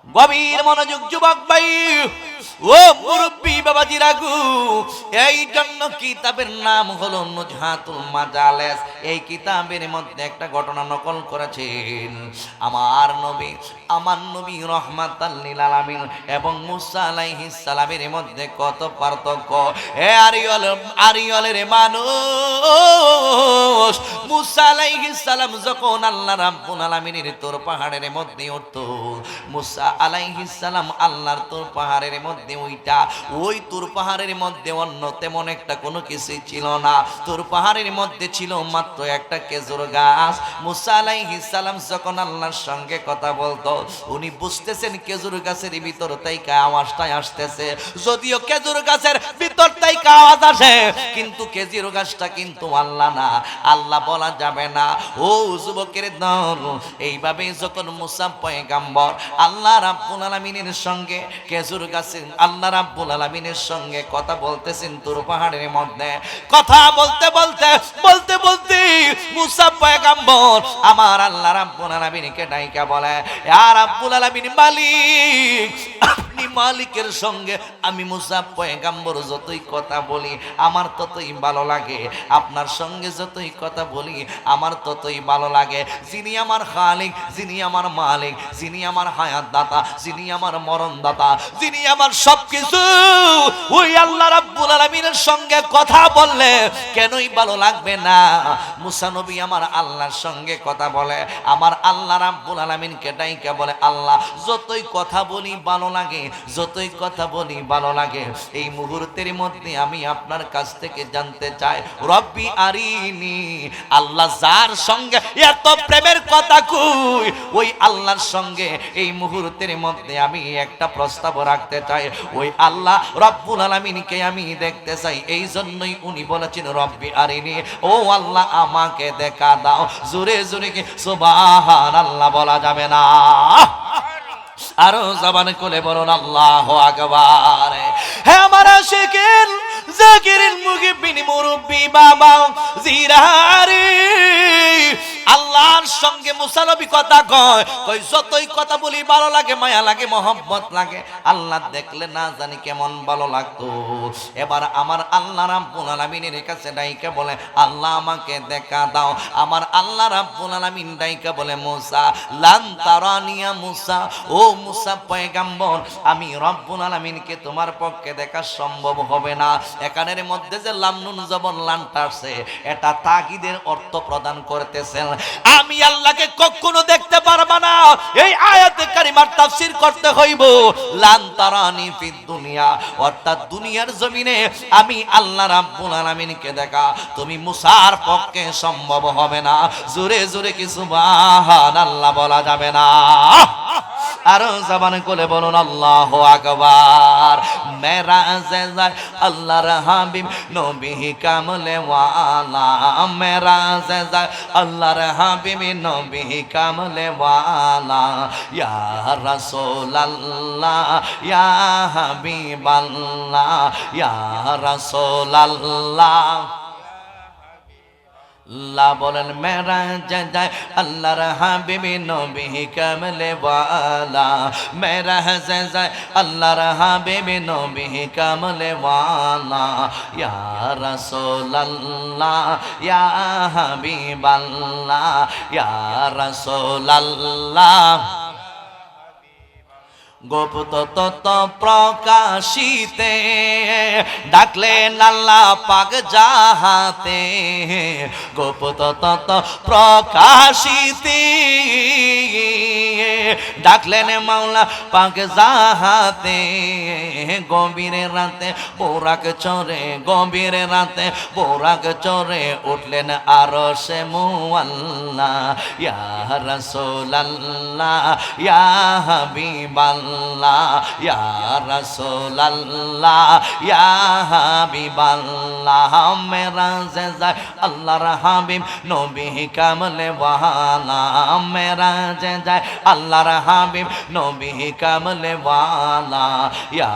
গভীর মনোযোগ যুবক ভাই ও মুরব্বী বাবাজিরা গো, এই জন্য কিতাবের নাম হলো নুজহাতুল মাজালেস। এই কিতাবের মধ্যে একটা ঘটনা নকল করেছেন আমার নবী রহমাতাল লিল আলামিন এবং মুসা আলাইহিস সালামের মধ্যে কত পার্থক্য। হে আরিয়লের মানুষ, মুসা আলাইহিস সালাম যখন আল্লাহ রাব্বুল আলামিনের তোর পাহাড়ের মধ্যে উঠতো, মুসা আলাইহিস সালাম আল্লাহর তোর পাহাড়ের মধ্যে ওইটা ওই তোর পাহাড়ের মধ্যে অন্য তেমন একটা কোনো কিছুই ছিল না। তোর পাহাড়ের মধ্যে ছিল মাত্র একটা খেজুর গাছ। মুসা আলাইহিস সালাম যখন আল্লাহর সঙ্গে কথা বলতো, উনি বুঝতেছেন খেজুর গাছের ভিতর থেকে আওয়াজটাই আসতেছে। যদিও খেজুর গাছের ভিতর থেকে আওয়াজ আসে, কিন্তু খেজুর গাছটা কিন্তু আল্লাহ না, আল্লাহ বলা যাবে না। ও যুবকের দল, এইভাবে যখন মুসা পয়গাম্বর আল্লাহ রাব্বুল আলামিনের সঙ্গে খেজুর গাছে আল্লাহ রাব্বুল আলামিনের সঙ্গে কথা বলতেছেন তোর পাহাড়ের মধ্যে, কথা বলতে বলতে বলতে বলতে মুসা পয়গাম্বর আমার আল্লাহ রাব্বুল আলামিনকে ডাইকা বলে, ইয়া রাব্বুল আলামিন মালিক, আপনি মালিকের সঙ্গে আমি মুসা পয়গাম্বর যতই কথা বলি আমার ততই ভালো লাগে, আপনার সঙ্গে যতই কথা বলি আমার ততই ভালো লাগে। যিনি আমার খালিক, যিনি আমার মালিক, যিনি আমার হায়াত দাতা, যিনি আমার মরণ দাতা, যিনি আমার সবকিছু, ওই আল্লাহ রাব্বুল আলামিনের সঙ্গে কথা বললে কেনই ভালো লাগবে না। মুসা নবী আমার আল্লাহর সঙ্গে কথা বলে, আমার আল্লাহ রাব্বুল আলামিনকে ডাইকা বলে, আল্লাহ যতই কথা বলি ভালো লাগে, যতই কথা বলি ভালো লাগে। এই মুহূর্তের মধ্যে আমি আপনার কাছ থেকে জানতে চাই, রব্বি আরিনি, আল্লাহ যার সঙ্গে এত প্রেমের কথা কই, ওই আল্লাহর সঙ্গে এই মুহূর্তের মধ্যে আমি একটা প্রস্তাব রাখতে চাই। ওই আল্লাহ রব্বুল আলামিনকে আমি দেখতে চাই। এই জন্যই উনি বলেছেন রব্বি আরিনি, ও আল্লাহ আমাকে দেখা দাও। জোরে জোরে কি সুবহানাল্লাহ বলা যাবে না? আরো জবান খুলে বলুন আল্লাহু আকবার। হে আমার আশিকিন জাকিরিন মুহিব্বিন মুরব্বি বাবা জিরারি, আল্লাহর সঙ্গে মুসা নবী কথা কয়, যতই কথা বলি ভালো লাগে, মায়া লাগে, মহব্বত লাগে। আল্লাহ দেখলে না জানি কেমন ভালো লাগতো। এবার আমার আল্লাহ রাব্বুল আলামিনের কাছে ডাইকা বলে, আল্লাহ আমাকে দেখা দাও। আমার আল্লাহ রাব্বুল আলামিন ডাইকা বলে, মুসা লান তারানিয়া মুসা, ও মুসা পয়গাম্বর, আমি রব্বুল আলামিনকে তোমার পক্ষে দেখা সম্ভব হবে না। এখানের মধ্যে যে লাম নুন জবর লানটা আছে, এটা তাকিদের অর্থ প্রদান করতেছেন, আমি আল্লাহকে কখনো দেখতে পারবা না। এই আয়াতে কারিমার তাফসীর করতে হইব লান তারানি ফিদ দুনিয়া, অর্থাৎ দুনিয়ার জমিনে আমি আল্লাহ রাব্বুল আলামিনকে দেখা তুমি মুসার পক্ষে সম্ভব হবে না। জোরে জোরে কি সুবহানাল্লাহ বলা যাবে না? আরো জবান খুলে বলুন আল্লাহু আকবার। মেরাজে যায় আল্লাহর হাবিব নবী কামলে ওয়ালা, মেরাজে যায় আল্লাহর হাবিব নবী কামলে ওয়ালা, ইয়া রাসূলুল্লাহ ইয়া হাবিবাল্লাহ ইয়া রাসূলুল্লাহ। আল্লাহ বলেন মেরাজে যায় আল্লাহর হাবিব নবী কামলে ওয়ালা, মেরাজে যায় আল্লাহর হাবিব নবী কামলে ওয়ালা, ইয়া রাসূলুল্লাহ ইয়া হাবিবাল্লাহ ইয়া রাসূলুল্লাহ। গোপত তত প্রকাশিতে ডাকলেন আল্লাহ পাক যাহাতে, গোপত তত প্রকাশিতে ডাকলেন মাওলা পাক যাহাতে, গভীর রাতে বোরাক চড়ে, গভীর রাতে বোরাক চড়ে উঠলেন আরশে মুআল্লা, ইয়া রাসূলুল্লাহ ইয়া হাবিবাল্লাহ ইয়া রাসূলুল্লাহ ইয়া হাবিবাল্লাহ। মেরাজে যায় আল্লাহর হাবিব নবী কামলে ওয়ালা, মেরাজে যায় আল্লাহর আল্লাহর হাবিব নবী কামলে ওয়ালা ইয়া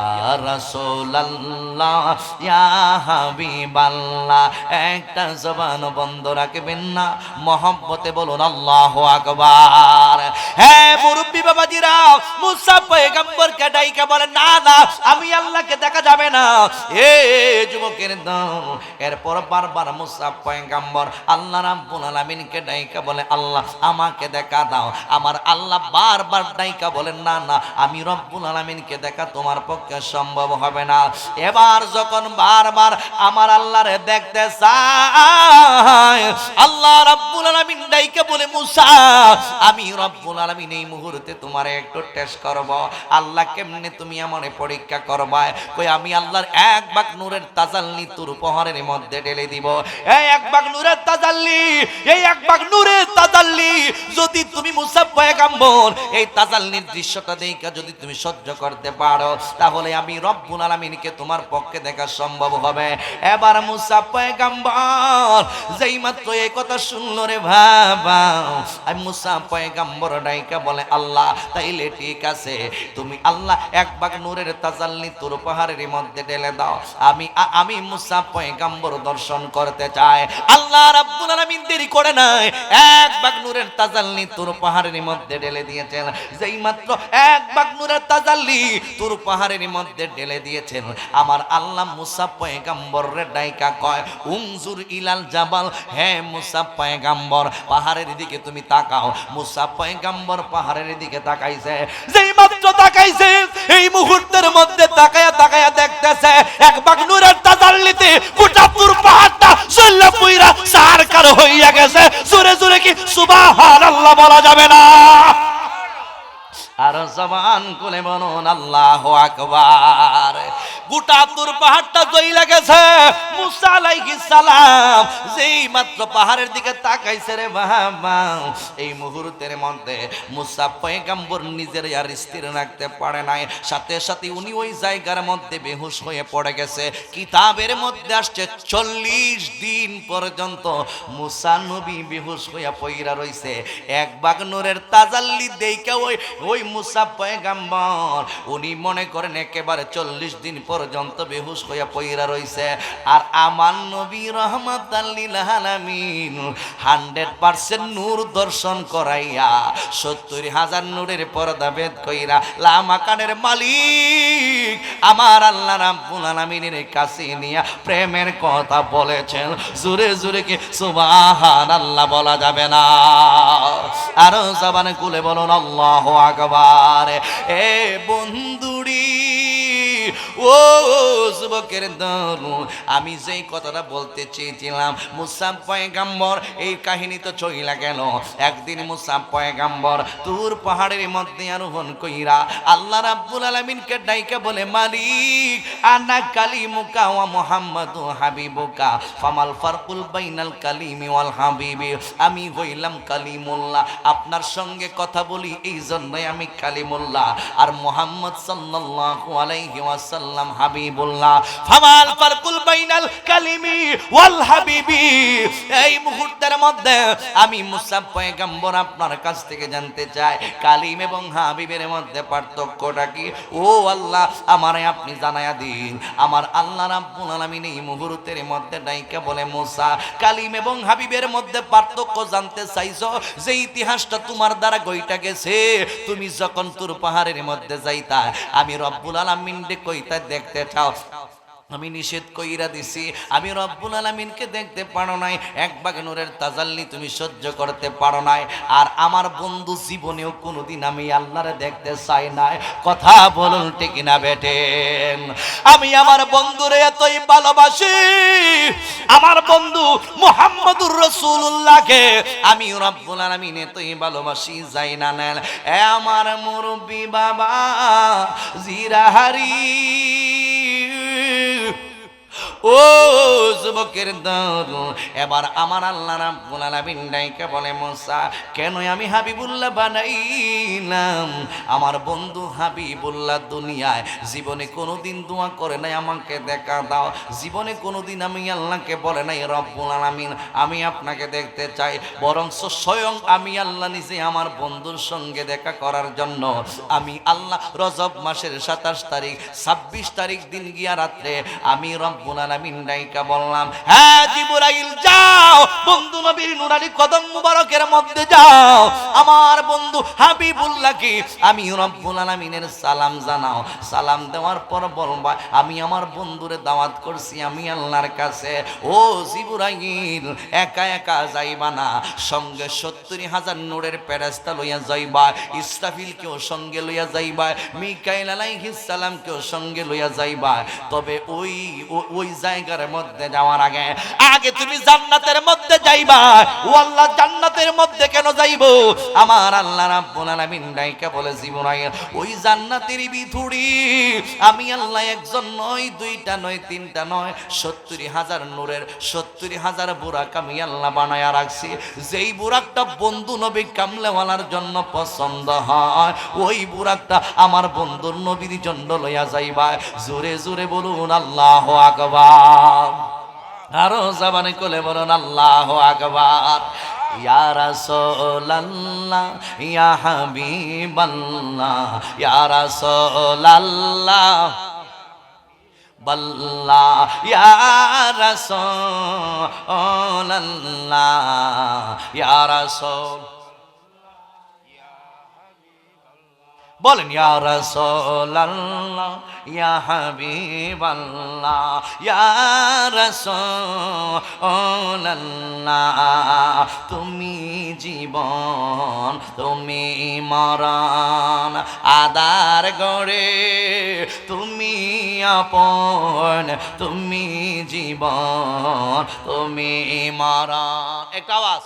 রাসূলুল্লাহ ইয়া হাবিবাল্লাহ। একটা জবান বন্ধ রাখবেন না, মহব্বতে বলুন আল্লাহু আকবার। হ্যাঁ মুরব্বি বাবাজিরা, মুসা পয়গম্বরকে ডাইকা বলে না না আমি আল্লাহকে দেখা যাবে না। এ যুবকের দল, এরপর বারবার মুসা পয়গম্বর আল্লাহ রাব্বুল আলামিনকে ডাইকা বলে আল্লাহ আমাকে দেখা দাও। আমার আল্লাহ বারবার ডাইকা বলেন না না আমি রব্বুল আলামিনকে দেখা তোমার পক্ষে সম্ভব হবে না। এবার যখন বারবার আমার আল্লাহরে দেখতে চায়, আল্লাহ রাব্বুল আলামিন ডাইকা বলে মুসা আমি রব্বুল আলামিন এই মুহূর্তে তোমারে একটু টেস্ট করব। আল্লাহ কেমনে তুমি আমারে পরীক্ষা করবা? কই আমি আল্লাহর এক ভাগ নূরের তাজাল্লি তোর উপহারের মধ্যে ঢেলে দিব। এই এক ভাগ নূরের তাজাল্লি, এই এক ভাগ নূরের তাজাল্লি যদি তুমি মুসা পয়গম্বর এই তাজাল্লির দৃশ্যটা দেখা যদি তুমি সহ্য করতে পারো, তাহলে আমি রব্বুল আলামিনকে তোমার পক্ষে দেখা সম্ভব হবে। এবার মুসা পয়গম্বর যেই মাত্র এই কথা শুনল রে বাবা, আমি মুসা পয়গম্বর ডাইকা বলে আল্লাহ তাইলে ঠিক আছে, তুমি আল্লাহ এক ভাগ নূরের তাজাল্লি তোর পাহাড়ের মধ্যে ঢেলে দাও। আমি মুসা পয়গম্বর দর্শন করতে চাই। আল্লাহ রাব্বুল আলামিন দেরি করে নাই, এক ভাগ নূরের তাজাল্লি তোর পাহাড়ের মধ্যে ঢেলে দিয়েছেন। যেই মাত্র এক ভাগ নূরের তাজাল্লি তোর পাহাড়ের মধ্যে ঢেলে দিয়েছেন, আমার আল্লাহ মুসা পয়গম্বরের ডাইকা কয় উনজুর ইলাল জাবাল, হে মুসা পয়গম্বর পাহাড়ের দিকে তুমি তাকাও। মুসা পয়গম্বর পাহাড়ের দিকে তাকাইছে, যেই মাত্র তাকাইছে এই মুহূর্তের মধ্যে তাকায়া তাকায়া দেখতেছে এক ভাগ নূরের তাজাল্লিতে গোটা পুর পাহাড়টা চল্লা পুইরা সারকার হইয়া গেছে। জোরে জোরে কি সুবহানাল্লাহ বলা যাবে না? আর জবান খুলে বলুন আল্লাহু আকবার। গোটা তুর পাহাড়টা জ্বলে গেছে। মুসা আলাইহিস সালাম যেই মাত্র পাহাড়ের দিকে তাকাইছে রে বাবা, এই মুহূর্তের মধ্যে মুসা পয়গম্বর নিজের আর স্থির রাখতে পারে নাই, সাথে সাথে উনি ওই জায়গার মধ্যে বেহুশ হয়ে পড়ে গেছে। কিতাবের মধ্যে আসছে 40 দিন পর্যন্ত মুসা নবী বেহুশ হইয়া পইরা রইছে। এক ভাগ নূরের তাজাল্লি দেইকা ওই মুসা পয়গম্বর উনি মনে করেন একেবারে 40 দিন পর্যন্ত বেহুশ হইয়া পইরা রইছে। আর আমার নবী রাহমাতাল লিল আলামিন 100% নূর দর্শন করাইয়া 70,000 নূরের পর্দা ভেদ কইরা লামাকানের মালিক আমার আল্লাহ রাব্বুল আলামিনের কাছে নিয়া প্রেমের কথা বলেছেন। জোরে জোরে কি সুবহানাল্লাহ বলা যাবে না? আরো জবানে খুলে বলুন আল্লাহু আকবার। এ বন্ধুরি ও যুবকের দল, আমি যেই কথাটা বলতে চেয়েছিলাম, মুসা পয়গম্বর এই কাহিনী তো চইলা গেল। একদিন মুসা পয়গম্বর তুর পাহাড়ের মধ্যে আরোহণ কইরা আল্লাহ রাব্বুল আলামিনকে ডাইকা বলে মালিক আনা কালিমুকা ওয়া মুহাম্মাদু হাবিবুকা ফামাল ফারকুল বাইনাল কালিমি ওয়াল হাবিবি, আমি হইলাম কালিমুল্লাহ, আপনার সঙ্গে কথা বলি এই জন্যই আমি কালিমুল্লাহ, আর মুহাম্মদ সাল্লাল্লাহু আলাইহি ওয়াসাল্লাম হাবিবুল্লাহ। ফামাল ফারকুল বাইনাল কালিমি ওয়াল হাবিবি, এই মুহূর্তের মধ্যে আমি মুসা পয়গম্বর আপনার কাছ থেকে জানতে চাই কালিম এবং হাবিবের মধ্যে পার্থক্যটা কি? ও আল্লাহ আমারে আপনি জানায়া দিন। আমার আল্লাহ রাব্বুল আলামিন এই মুহূর্তের মধ্যে ডাইকা বলে মুসা কালিম এবং হাবিবের মধ্যে পার্থক্য জানতে চাইছো, যে ইতিহাসটা তোমার দ্বারা গইটা গেছে, তুমি যখন তোর পাহাড়ের মধ্যে যাইতা আমি রব্বুল আলামিন কইতা দেখতে চাও, আমি নিষেধ কইরা দিছি, আমি রব্বুল আলামিনকে দেখতে পারো নাই, এক ভাগ নূরের তাজাল্লি তুমি সহ্য করতে পারো নাই, আর আমার বন্ধু জীবনেও কোনোদিন আমি আল্লাহরে দেখতে চাই নাই। কথা বলুন ঠিক না বেটেন? আমি আমার বন্ধুরে এতই ভালোবাসি, আমার বন্ধু মুহাম্মদুর রাসূলুল্লাহকে আমি রব্বুল আলামিন এতই ভালোবাসি যাই না নেন। এ আমার মুরব্বি বাবা জিরাহারি, ও ও যুবকের দল, এবার আমার আল্লাহ রাব্বুল আলামিন ডাইকা বলে মুসা, কেন আমি হাবিবুল্লাহ বানাইলাম? আমার বন্ধু হাবিবুল্লাহ দুনিয়ায় জীবনে কোনোদিন দোয়া করে নাই আমাকে দেখা দাও, জীবনে কোনোদিন আমি আল্লাহকে বলে নাই রব্বুল আলামিন আমি আপনাকে দেখতে চাই, বরং স্বয়ং আমি আল্লাহ নিজে আমার বন্ধুর সঙ্গে দেখা করার জন্য আমি আল্লাহ রজব মাসের 27 তারিখ 26 তারিখ দিন গিয়া রাত্রে আমি রব্বুল আলামিন ডাইকা বললাম, হ্যাঁ জিবরাইল যাও বন্ধু নবীর নুরানি কদম মুবারকের মধ্যে যাও, আমার বন্ধু হাবিবুল্লাহকে আমি রব্বুল আলামিনের সালাম জানাও, সালাম দেওয়ার পর বলবা আমি আমার বন্ধুরে দাওয়াত করছি আমি আল্লাহর কাছে। ও জিবরাইল একা একা যাইবা না, সঙ্গে 70,000 নূরের ফেরেশতা লইয়া যাইবা, ইসরাফিলকেও সঙ্গে লইয়া যাইবা, মিকাইল আলাইহিস সালামকেও সঙ্গে লইয়া যাইবা। তবে ওই জায়গার মধ্যে যাওয়ার আগে আগে তুমি জান্নাতের মধ্যে যাইবা। ও আল্লাহ জান্নাতের মধ্যে কেন যাইবো? আমার আল্লাহ রাব্বুল আলামিন ডাইকা বলে জিবরাইল ওই জান্নাতের ভিতরে আমি আল্লাহ একজন নয়, দুইটা নয়, তিনটা নয়, 70,000 নূরের 70,000 বুরাক আমি আল্লাহ বানায়া রাখছি। যেই বুরাকটা বন্ধু নবী কামলেওয়ালার জন্য পছন্দ হয় ওই বুরাকটা আমার বন্ধুর নবীর জন্য লইয়া যাইবা। জোরে জোরে বলুন আল্লাহু আকবার, আরো জবানে কোলে বলুন আল্লাহু আকবার। ইয়া রাসূলুল্লাহ ইয়া হাবিবাল্লাহ ইয়া রাসূলুল্লাহ বাল্লাহ ইয়া রাসূলুল্লাহ ইয়া রাসূল, বলেন ইয়া রাসূলুল্লাহ ইয়া হাবিবাল্লাহ ইয়া রাসূলুল্লাহ, তুমি জীবন তুমি মরণ আদার গড়ে, তুমি আপন তুমি জীবন তুমি মরণ। একটা আওয়াজ,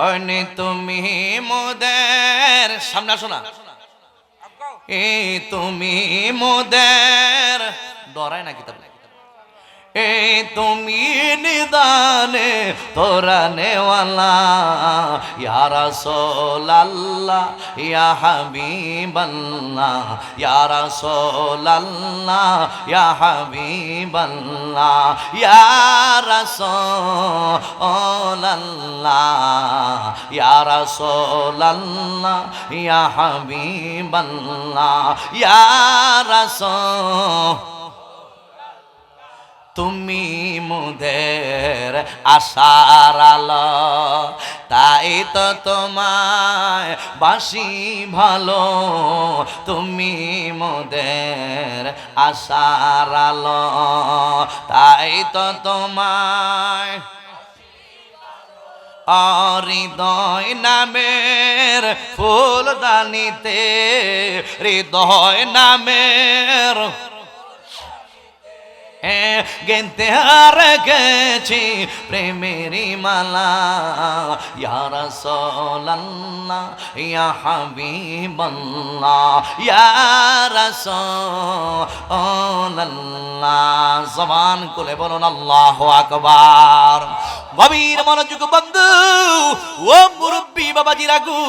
অনি তুমি মোদের সামনে আসো না, এ তুমি মোদের ডরায় না কিতাব, এ তুমি নিদানে তোরা নেওয়ালা ইয়া রাসূলুল্লাহ ইয়া হাবিবাল্লাহ ইয়া রাসূলুল্লাহ ইয়া হাবিবাল্লাহ ইয়া রাসূলুল্লাহ ইয়া রাসূলুল্লাহ ইয়া হাবিবাল্লাহ ইয়া রাসূল, তুমি মোদের আশার আলো, তাই তো তোমায় বাসি ভালো, তুমি মোদের আশার আলো, তাই তো তোমায় হৃদয় নামের ফুলদানিতে, হৃদয় নামের গেতে আর গেছি প্রেমেরি মালা ইয়া রাসূলুল্লাহ ইয়া হাবিবাল্লাহ ইয়া রাসূলুল্লাহ। জবান খুলে বলুন আল্লাহু আকবার। গভীর মনোযোগ বন্ধু ও মুরব্বি বাবাজি রাগু,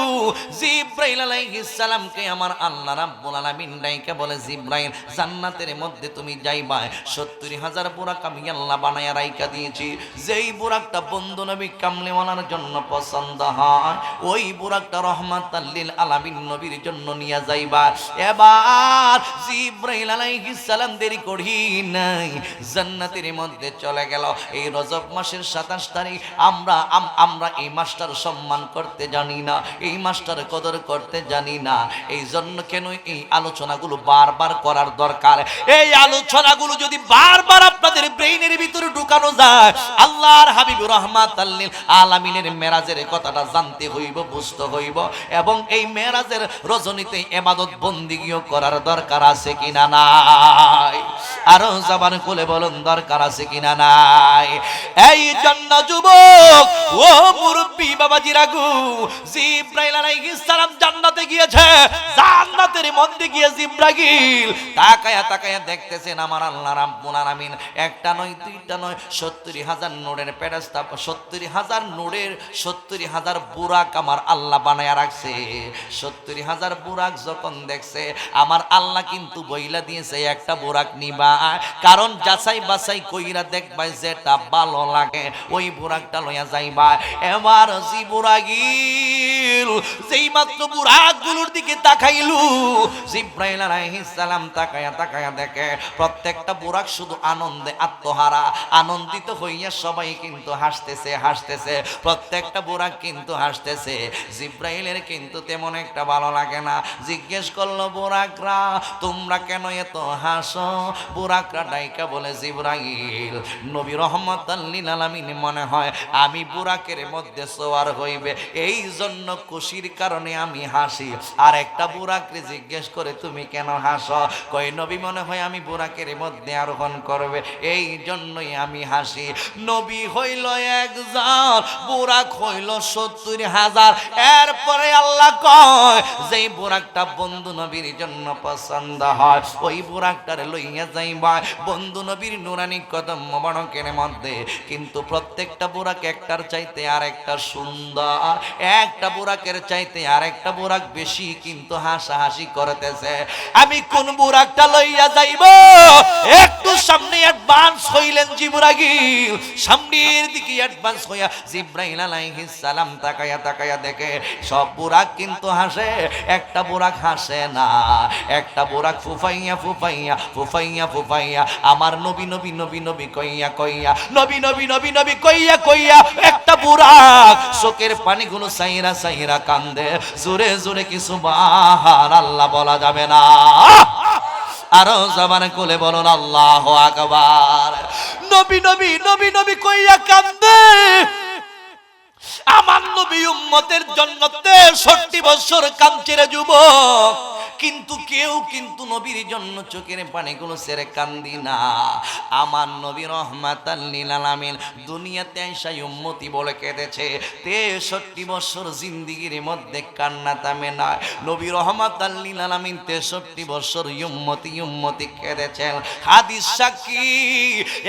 জিব্রাইল আলাইহিস সালামকে আমার আল্লাহ রাব্বুল আলামিন ডাইকা বলে জিব্রাইল জান্নাতের মধ্যে তুমি যাইবা, 70,000 বুরাক আমি আল্লাহ বানায়া রাইখা দিয়েছি। যেই বুরাকটা বন্ধু নবী কামলেওয়ালার জন্য পছন্দ হয় ওই বুরাকটা রহমাতাল লিল আলামিন নবীর জন্য নিয়ে যাইবা। এবার জিব্রাইল আলাইহিস সালাম দেরি করি নাই, জান্নাতের মধ্যে চলে গেল। এই রজব মাসের 27 তারিখ আমরা এই মাসটার সম্মান করতে জানি না, এই মাসটার কদর করতে জানি না। এই জন্য কেন এই আলোচনাগুলো বারবার করার দরকার। এই আলোচনাগুলো যদি বারবার আপনাদের ব্রেইনের ভিতরে ঢুকানো যায়। আল্লাহর হাবিব রাহমাতাল লিল আলামিনের মেরাজের কথাটা জানতে হইব, বুঝতে হইব, এবং এই মেরাজের রজনীতে ইবাদত বন্দেগীও করার দরকার আছে কিনা নাই? আরো জবান খুলে বলুন, দরকার আছে কিনা নাই? এই জন্য যুবক ও মুরব্বি বাবাজিরা গো, জিবরাইল আলাইহিস সালাম জান্নাতে গিয়েছে। জান্নাতের মধ্যে গিয়ে জিবরাইল তাকায়া তাকায়া দেখতেছেন আমার আল্লাহ রাব্বুল আলামিন একটা নয় দুইটা নয় ৭০,০০০ নূরের ফেরেশতা, ৭০,০০০ নূরের ৭০,০০০ বুরাক আমার আল্লাহ বানায়া রাখছে। ৭০,০০০ বুরাক যখন দেখছে আমার আল্লাহ কিন্তু বইলা দিয়েছে একটা বুরাক নিবা, কারণ যাচাই বাছাই কইরা দেখবা যেটা ভালো লাগে ওই বুরাকটা লইয়া যাইবা। এবার জিবরাইল যেই মাত্র বুরাকগুলোর দিকে তাকাইলু, জিবরাইল আলাইহিস সালাম তাকায়া তাকায়া দেখে প্রত্যেকটা বুরাক শুধু আনন্দে আত্মহারা, আনন্দিত হইয়া সবাই কিন্তু হাসতেছে হাসতেছে, প্রত্যেকটা বুরাক কিন্তু হাসতেছে। জিবরাইলের কিন্তু তেমন একটা ভালো লাগে না। জিজ্ঞেস করলো, বুরাকরা তোমরা কেন এত হাসো? বুরাকরা ডাইকা বলে, জিবরাইল নবী রহমাতাল লিল আলামিন মনে হয় আমি বুরাকের মধ্যে সওয়ার হইবে, এই জন্য খুশির কারণে আমি হাসি। আর একটা বুরাকরে জিজ্ঞেস করে তুমি কেন হাসো? কই নবী মনে হয় আমি বুরাকের মধ্যে আরোহণ করবে, এই জন্যই আমি হাসি। নবী হইল একজন, বুরাক হইল ৭০,০০০। এরপরে আল্লাহ কয় যেই বুরাকটা বন্ধু নবীর জন্য পছন্দ হয় ওই বুরাকটারে লইয়া যাইবা বন্ধু নবীর নুরানি কদম মোবারকের মধ্যে। কিন্তু প্রত্যেকটা বুরাক একটার চাইতে আরেকটা সুন্দর, একটা বুরাকের চাইতে আরেকটা বুরাক বেশি কিন্তু হাসাহাসি করতেছে। আমি কোন বুরাকটা লইয়া যাইব? একটু সামনে অ্যাডভান্স হইলেন জিবরাইল, সামনের দিকে অ্যাডভান্স হইয়া জিবরাইল আলাইহিস সালাম তাকায়া তাকায়া দেখে সব বুরাক কিন্তু হাসে, একটা বুরাক হাসে না। একটা বুরাক ফুফাইয়া ফুফাইয়া ফুফাইয়া ফুফাইয়া আমার নবী নবী নবী নবী কইয়া কইয়া নবী নবী নবী নবী কইয়া কইয়া একটা বুরাক চোখের পানিগুলো সাইরা সাইরা কান্দে। জোরে জোরে কি সুবহানাল্লাহ বলা যাবে না? আরো জবানে খুলে বলুন আল্লাহু আকবার। নবী নবী নবী নবী কইয়া কান্দে। আমার নবী উম্মতের জন্য ৬৩ বছর কাঁদছে রে যুবক, কিন্তু কেউ কিন্তু নবীর জন্য চোখের পানিগুলো ছেড়ে কান্দি না। আমার নবী রহমাতাল লিল আলামিন দুনিয়াতে আইসা উম্মতি বলে কেঁদেছে। ৬৩ বছর জিন্দেগির মধ্যে কান্না থামে না। নবী রহমাতাল লিল আলামিন ৬৩ বছর উম্মতি উম্মতি কেঁদেছেন। হাদিস সাক্ষী,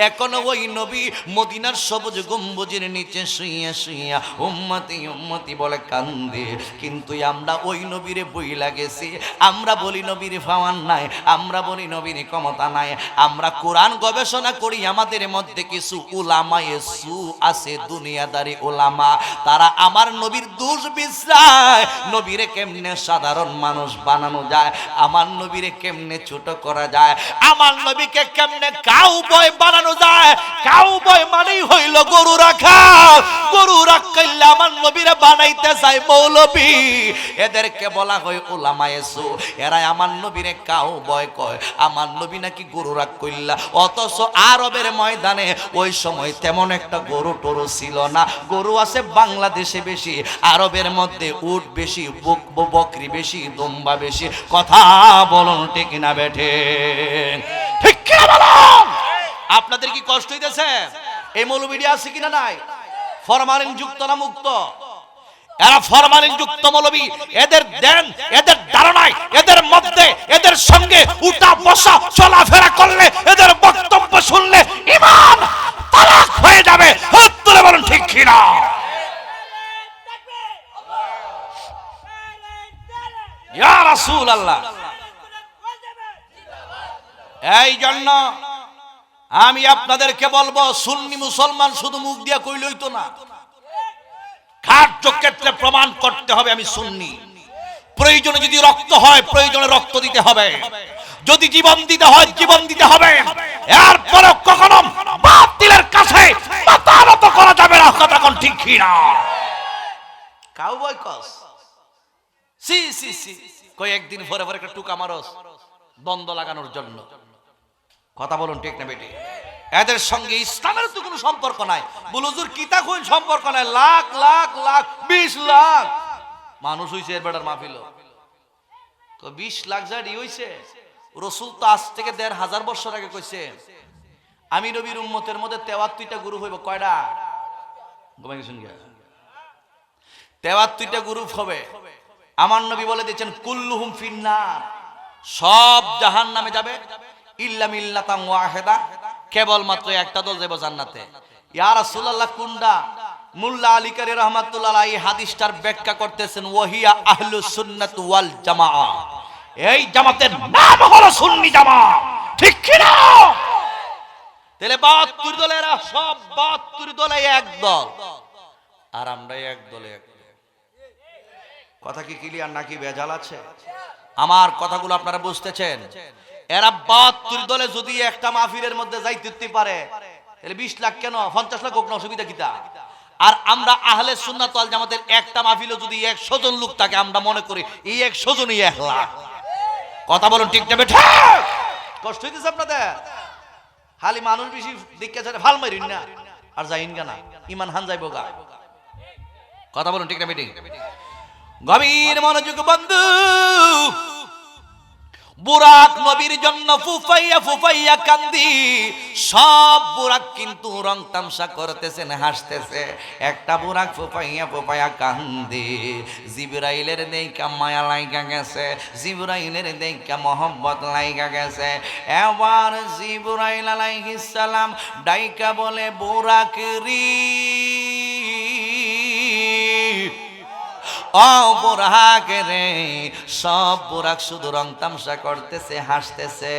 এখনো ওই নবী মদিনার সবুজ গম্বুজের নিচে শুইয়া শুইয়া উম্মতি উম্মতি বলে কান্দে। কিন্তু আমরা ওই নবীরে বইলা গেছি, আমরা বলি নবীর পাওয়ার নাই, আমরা বলি নবীর ক্ষমতা নাই। আমরা কোরআন গবেষণা করি, আমাদের মধ্যে কিছু উলামায়ে সু আছে, দুনিয়াদারি উলামা, তারা আমার নবীর দোষ বিশ্রায়, নবীরে কেমনে সাধারণ মানুষ বানানো যায়, আমার নবীরে কেমনে ছোট করা যায়, আমার নবীকে কেমনে কাউবয় বানানো যায়। কাউবয় মানেই হইল গরু রাখা, গরু রাখলে আমার নবীরে বানাইতে চায় মৌলবী, এদেরকে বলা হয় উলামায়ে সু। এরা আমার নবীরে কাউবয় কয়, আমার নবী নাকি গরু রাখ কইলা। অথচ আরবের ময়দানে ওই সময় তেমন একটা গরু টরু ছিল না। গরু আছে বাংলাদেশে বেশি, আরবের মধ্যে উট বেশি, বকরি বেশি, দুম্বা বেশি। কথা বলুন ঠিক না বেঠে? ঠিক কি বলুন? আপনাদের কি কষ্ট হইতেছে? এই মৌলবী আছে কিনা নাই? ফরমালিন যুক্ত না মুক্ত? এরা ফরমালিন যুক্ত মৌলবী। এদের দেন, এদের ধারণায়, এদের মধ্যে, এদের সঙ্গে উঠা বসা চলাফেরা করলে, এদের বক্তব্য শুনলে ঈমান তালাক হয়ে যাবে। হাত তুলে বলুন ঠিক কি না? ইয়া রাসূলুল্লাহ। এই জন্য আমি আপনাদেরকে বলবো, সুন্নি মুসলমান শুধু মুখ দিয়া কইলই তো না, কার্যক্ষেত্রে প্রমাণ করতে হবে আমি সুন্নি। প্রয়োজনে যদি রক্ত হয় প্রয়োজনে রক্ত দিতে হবে, যদি জীবন দিতে হয় জীবন দিতে হবে। এরপরে কখনো বাতিলের কাছে মাথা নত করা যাবে না। কথা কোন ঠিক কি না? কাউবয় কস সি সি সি কয়েকদিন পরে পরে একটা টুকা মারস দ্বন্দ্ব লাগানোর জন্য। কথা বলুন ঠিক না বেটি? এদের সঙ্গে ইসলামের তো কোনো সম্পর্ক নাই। বল হুজুর কিতা কইন সম্পর্ক নাই? লাখ লাখ লাখ 20 লাখ মানুষ হইছে এর বেটার মাহফিল। তো 20 লাখ জারি হইছে। রাসূল তো আজ থেকে ১৫০০ বছর আগে কইছে আমি নবীর উম্মতের মধ্যে ৭৩টা গ্রুপ হইব। কয়টা? ঘুমাই গেছেন কি? ৭৩টা গ্রুপ হবে। আমার নবী বলে দিয়েছেন কুল্লুহুম ফিন্নার, সব জাহান্নামে যাবে ইল্লা মিল্লাতান ওয়াহিদা, কেবলমাত্র একটা দল যাবে জান্নাতে। ইয়া রাসূলুল্লাহ কোনটা? মুল্লা আলী কারি রাহমাতুল্লাহ আলাইহি হাদিসটার ব্যাখ্যা করতেছেন ওয়াহিয়া আহলুস সুন্নাত ওয়াল জামাআহ, এই জামাতের নাম হলো সুন্নি জামাত। ঠিক কি না? তাহলে ৭২ দলেরা সব ৭২ দলে এক দল, আর আমরা এক দলে এক দল। কথা কি ক্লিয়ার নাকি ভেজাল আছে? আমার কথাগুলো আপনারা বুঝতেছেন? এরা ৭২ দলে যদি একটা মাহফিলের মধ্যে যাইতে পারে তাহলে 20 লাখ কেন 50 লাখ হোক না, অসুবিধা কিতা? আর আমরা আহলে সুন্নাত ওয়াল জামাতের একটা মাহফিলে যদি 100 জন লোক থাকে, আমরা মনে করি এই 100 জনই 1 লাখ। কথা বলুন ঠিক না বেঠা? কষ্ট হইতেছে আপনাদের? খালি মানুষ বেশি দিকে যায় ভাল মারিন না আর যাইন না, ইমান হান যাইব গা। কথা বলুন ঠিক না বেটি? গভীর মনোযোগ বন্ধু, বুরাক নবীর জন্য ফুফাইয়া ফুফাইয়া কান্দি। সব বুরাক কিন্তু রং তামসা করতেছেন, হাসতেছে। একটা বুরাক ফুফাইয়া ফুফাইয়া কান্দি। জিবরাইলের দেইকা মায়া লাইগা গেছে, জিবরাইলের দেইকা মোহব্বত লাইগা গেছে। এবার জিবরাইল আলাইহিস সালাম ডাইকা বলে বুরাক রি, ও বুরাক রে। সব বুরাক শুধু রং তামসা করতেছে, হাসতেছে।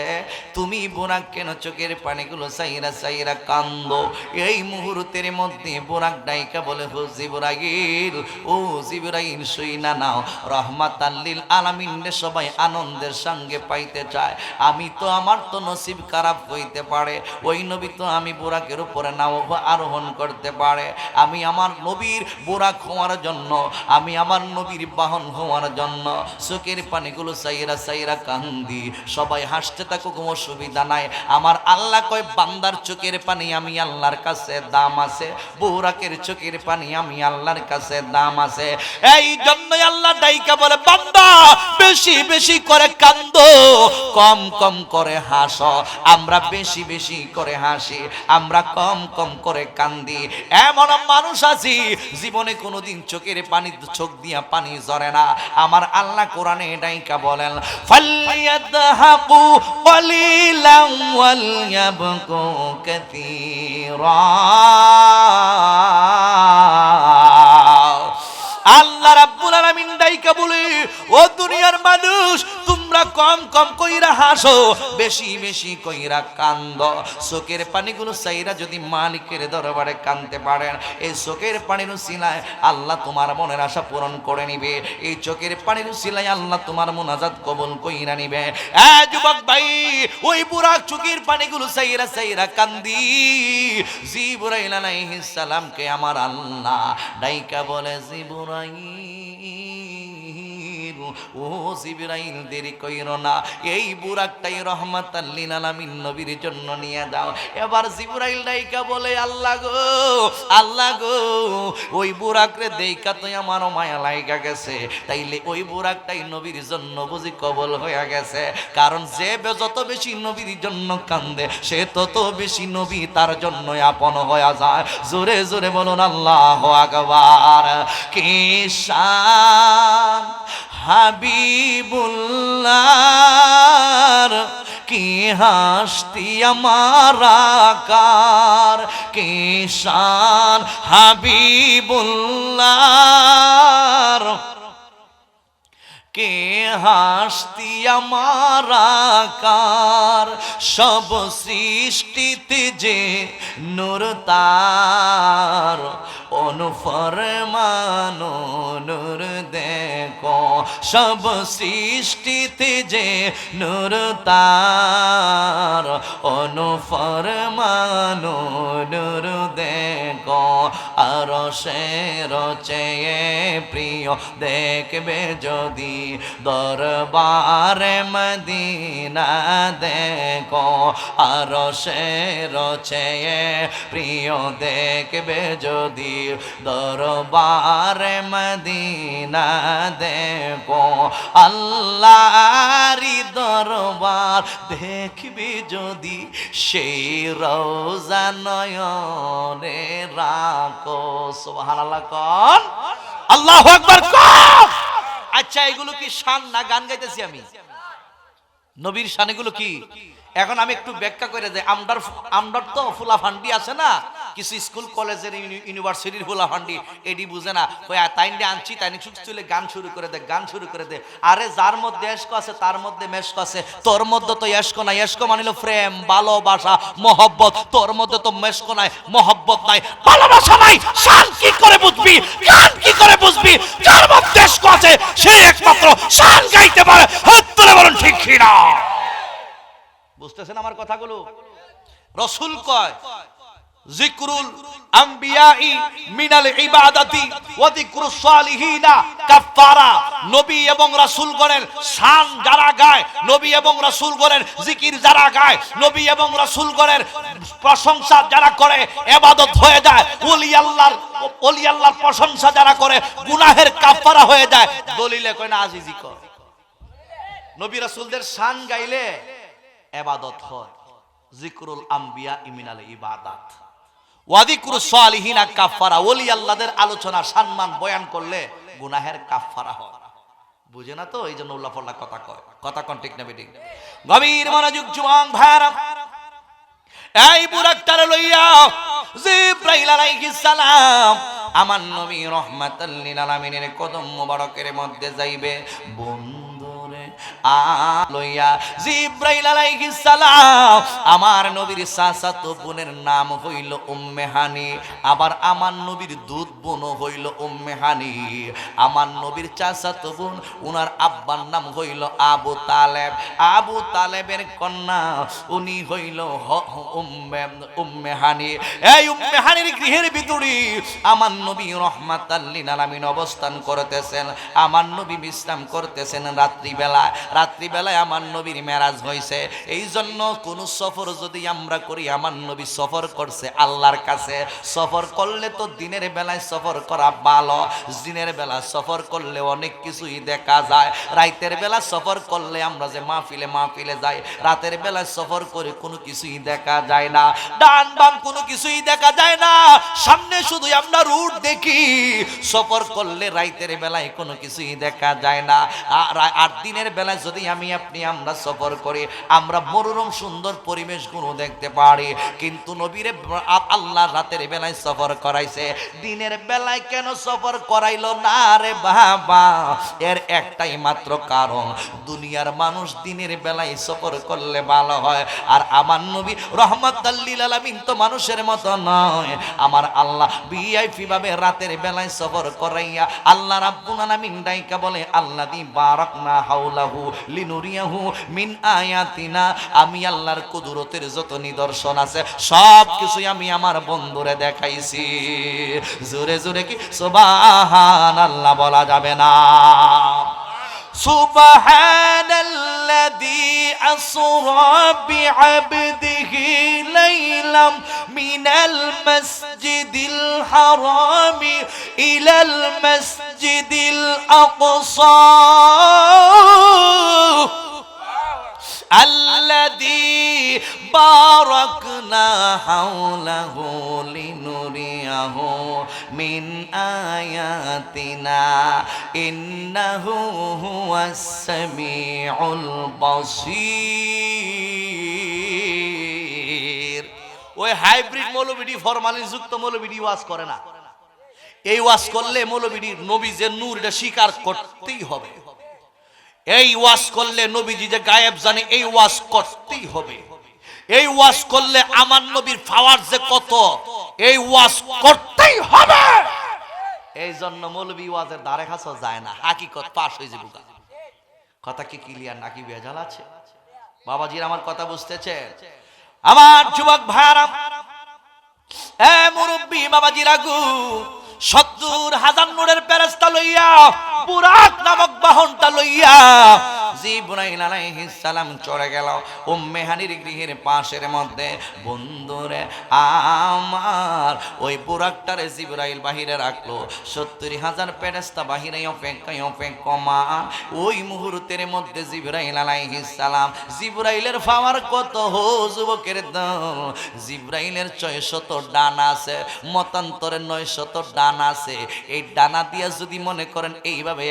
তুমি বুরাক কেন চোখের পানিগুলো চাইরা চাইরা কান্দো? এই মুহূর্তের মধ্যে বুরাক ডাইকা বলে হো জিবরাইল, ও জিবরাইল শুইনা নাও, রহমাতাল লিল আলামিন সবাই আনন্দের সঙ্গে পাইতে চায়। আমি তো আমার তো নসিব খারাপ হইতে পারে, ওই নবী তো আমি বুরাকের উপরে নাও আরোহণ করতে পারে। আমি আমার নবীর বুরাক হওয়ার জন্য, আমি আমার নবীর বাহন হওয়ার জন্য চোখের পানিগুলো চাইরা চাইরা কান্দি। সবাই হাসতে থাকুক, কোনো অসুবিধা নাই। আমার আল্লাহ কয় বান্দার চোখের পানি আমি আল্লাহর কাছে দাম আছে, বুরাকের চোখের পানি আমি আল্লাহর কাছে দাম আছে। এই জন্যই আল্লাহ ডাইকা বলে বান্দা বেশি বেশি করে কান্দো, কম কম করে হাসো। আমরা বেশি বেশি করে হাসি, আমরা কম কম করে কান্দি। এমন মানুষ আছি জীবনে কোনোদিন চোখের পানি চোখ দিয়া পানি ঝরে না। আমার আল্লাহ কোরআনে ডাইকা বলেন ফালইয়াদহাকু কলিলাম ওয়ালইয়াবকু কাসীরা। আল্লাহ রাব্বুল আলামিন ডাইকা বলে ও দুনিয়ার মানুষ, তোমরা কম কম কইরা হাসো, বেশি বেশি কইরা কান্দো। চোখের পানিগুলো চাইরা যদি মালিকের দরবারে কান্দতে পারেন, এই চোখের পানির উসিলায় আল্লাহ তোমার মনের আশা পূরণ করে নিবে। এই চোখের পানির উসিলায় আল্লাহ তোমার মুনাজাত কবুল কইরা নিবে। এ যুবক ভাই, ওই বুরাক চোখের পানিগুলো চাইরা চাইরা কান্দি। জিবরাইল আলাইহিস সালামকে আমার আল্লাহ ডাইকা বলে জিবরাইল, ও জিবরাইল দেরি কইরো না, এই বুরাকটাই রহমাতাল লিল আলামিন নবীর জন্য নিয়ে যাও। এবার জিবরাইল ডাইকা বলে আল্লাহ গো, আল্লাহ গো, ওই বুরাকরে দেইকা তো আমার মায়া লাইগা গেছে, তাইলে ওই বুরাকটাই নবীর জন্য বুঝি কবল হয়ে গেছে। কারণ যে যত বেশি নবীর জন্য কান্দে, সে তত বেশি নবী তার জন্য আপন হয়ে যায়। জোরে জোরে বলুন আল্লাহু আকবার। কি শান হাবিবুল্লাহর, কি হাসতি আমার আকার, কি শান হাবিবুল্লাহর, কে হাসতি আমার আকার। সব সৃষ্টিতে যে নূর তার, অনুফরমানো নূর দেখো। সব সৃষ্টিতে যে নূর তার, অনুফরমানো নূর দেখো। আরশের চেয়ে প্রিয় দেখবে যদি দরবারে মদিনা দেখো আরশের চেয়ে প্রিয় দেখবে যদি দরবারে মদিনা দেখো আল্লাহরি দরবার দেখবে যদি সেই রওজা নয়নে রাখো সুবহানাল্লাহ কোন আল্লাহু আকবার কোন আচ্ছা এগুলো কি শান না গান গাইতেছি আমি নবীর শান এগুলো কি এখন আমি একটু ব্যাখ্যা করে দেই আমদার তো ফুলাফান্ডি আছে না কিছু স্কুল কলেজের ইউনিভার্সিটির ফুলাফান্ডি এডি বুঝে না ওই তাইন্ডে আনছি তাইনি চলে গান শুরু করে দে আরে যার মধ্যে এশক আছে তার মধ্যে মেশক আছে তোর মধ্যে তো এশক নাই এশক মানিল প্রেম ভালোবাসা মহব্বত তোর মধ্যে তো মেশক নাই মহব্বত নাই ভালোবাসা নাই শান কি করে বুঝবি গান কি করে বুঝবি যার মধ্যে এশক আছে সে একমাত্র শান গাইতে পারে হাত তুলে বলুন ঠিক কি না বুঝতেছেন আমার কথাগুলো রাসূল কয় যিকরুল আম্বিয়াই মিনাল ইবাদাতি ওয়া যিকরুস সালিহিনা কাফারা নবী এবং রাসূলগণের শান যারা গায় নবী এবং রাসূলগণের জিকির যারা গায় নবী এবং রাসূলগণের প্রশংসা যারা করে ইবাদত হয়ে যায় ওলি আল্লাহর প্রশংসা যারা করে গুনাহের কাফারা হয়ে যায় দলিলে কয় না আজিজি কয় নবী রাসূলদের শান গাইলে ইবাদত হয় যিকরুল আম্বিয়া মিনাল ইবাদাত ওয়া যিকরুস সালিহিনা কাফারা ওলি আল্লাহদের আলোচনা সম্মান বয়ান করলে গুনাহের কাফারা হয় বুঝে না তো এইজন্য উল্লাহ ফল্লাহ কথা কয় কথা কোন ঠিক না বেটি গভীর মনোযোগ জুয়ান ভাইরা এই বুরাকটারে লইয়া জিবরাইল আলাইহিস সালাম আমার নবী রাহমাতাল লিল আলামিনের কদম মোবারকের মধ্যে যাইবে বন্ধুরে লইয়া জিবরাইল আলাইহিস সালাম আমার নবীর চাচাতো বোনের নাম হইল উম্মে হানি আবার আমার নবীর দুধ বোন হইল উম্মে হানি আমার নবীর চাচাতো বোন উনার আব্বার নাম হইল আবু তালেবের কন্যা উনি হইল উম্মে হানি এই উম্মে হানির গৃহের ভিতরে আমার নবী রাহমাতাল লিল আলামিন অবস্থান করতেছেন আমার নবী বিশ্রাম করতেছেন রাত্রিবেলায় আমার নবীর মেরাজ হইছে এই জন্য কোন সফর যদি আমরা করি আমার নবী সফর করছে আল্লাহর কাছে সফর করলে তো দিনের বেলায় সফর করা ভালো দিনের বেলা সফর করলে অনেক কিছুই দেখা যায় রাতের বেলা সফর করলে আমরা যে মাহফিলে যাই রাতের বেলায় সফর করে কোনো কিছুই দেখা যায় না ডান বাম কোনো কিছুই দেখা যায় না সামনে শুধু আমরা রুট দেখি সফর করলে রাতের বেলায় কোনো কিছুই দেখা যায় না আর দিনের বেলায় যদি আমরা সফর করি আমরা মনোরম সুন্দর পরিবেশ গুলো দেখতে পারি কিন্তু নবীরে আল্লাহ রাতের বেলায় সফর করাইছে দিনের বেলায় কেন সফর করাইলো না রে বাবা এর একটাই মাত্র কারণ দুনিয়ার মানুষ দিনের বেলায় সফর করলে ভালো হয় আর আমার নবী রাহমাতাল লিল আলামিন তো মানুষের মতো নয় আমার আল্লাহ ভিআইপি ভাবে রাতের বেলায় সফর করাইয়া আল্লাহ রাব্বুল আলামিন ডাইকা বলে আল্লাযী বারাকনা হাওলাহু লিনুরিয়াহু মিন আয়াতিনা আমি আল্লাহর কুদরতের যত নিদর্শন আছে সব কিছু আমি আমার বন্ধুরে দেখাইছি জোরে জোরে কি সুবহানাল্লাহ বলা যাবে না সুবহানাল্লাযী আসরা বিআবদিহি লাইলাম মিনাল মাসজিদিল হারামি ইলাল মাসজিদিল আকসা الذي باركنا حوله لنريه من آياتنا إنه هو السميع البصير ওই হাইব্রিড মৌলবী ফরমালিন যুক্ত মৌলবী ওয়াজ করে না এই ওয়াজ করলে মৌলবী নবী যে নূর এটা স্বীকার করতেই হবে এই ওয়াজ করলে নবীজি যে গায়েব জানে এই ওয়াজ করতেই হবে এই ওয়াজ করলে আমার নবীর পাওয়ার যে কত এই ওয়াজ করতেই হবে এই জন্য মৌলবী ওয়াজের ধারে কাছে যায় না হাকিকত পাশ হয়ে যাবে কথা কি ক্লিয়ার নাকি ভেজাল আছে বাবাজির আমার কথা বুঝতেছে আমার যুবক ভাইরা এ মুরব্বী বাবাজি রাগু ৭০,০০০ নূরের ফেরেশতা লইয়া বুরাক নামক বাহনটা লইয়া জিবরাইল আলাইহিস সালাম চড়ে গেল উম্মে হানির গৃহের পাশের মধ্যে। বন্ধুরে আমার ওই বুরাকটারে জিবরাইল বাহিরে রাখলো, ৭০,০০০ ফেরেশতা বাহিরে অপেক্ষমান। ওই মুহূর্তের মধ্যে জিবরাইল আলাইহিস সালাম, জিবরাইলের পাওয়ার কত হো যুবকের দল, জিবরাইলের ৬০০ ডানা আছে, মতান্তরে ৯০০ ডানা আছে। এই ডানা দিয়া যদি মনে করেন এইভাবে